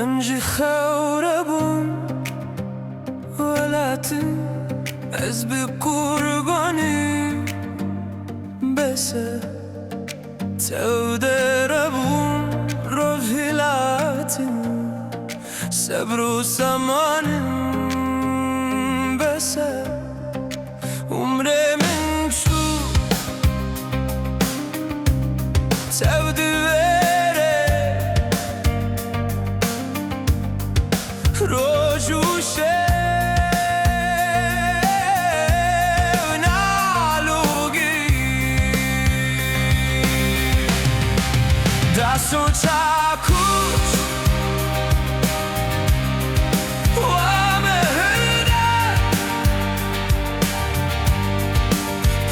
امجي خوربون ولاتن از بی قربانی بسه تو دربون روحی لاتن صبر و سمانم بسه عمر من شو تو روجوشه ونعلوقي داسو تاكوش وامهرنا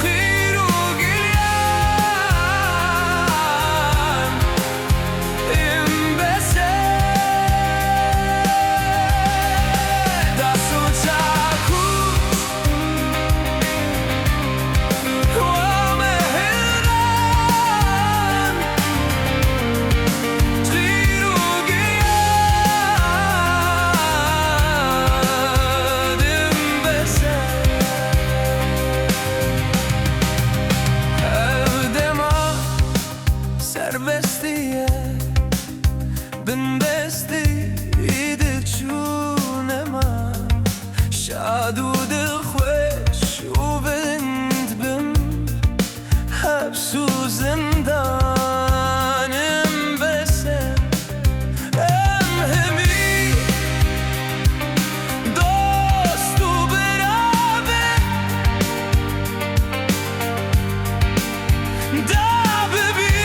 خيرو قليان امبسه Serbestiye bindesti idil çunema şadu dil خوش و بند بم حبس و زندانم بسه امهمی دوست و برابر دا ببین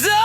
Da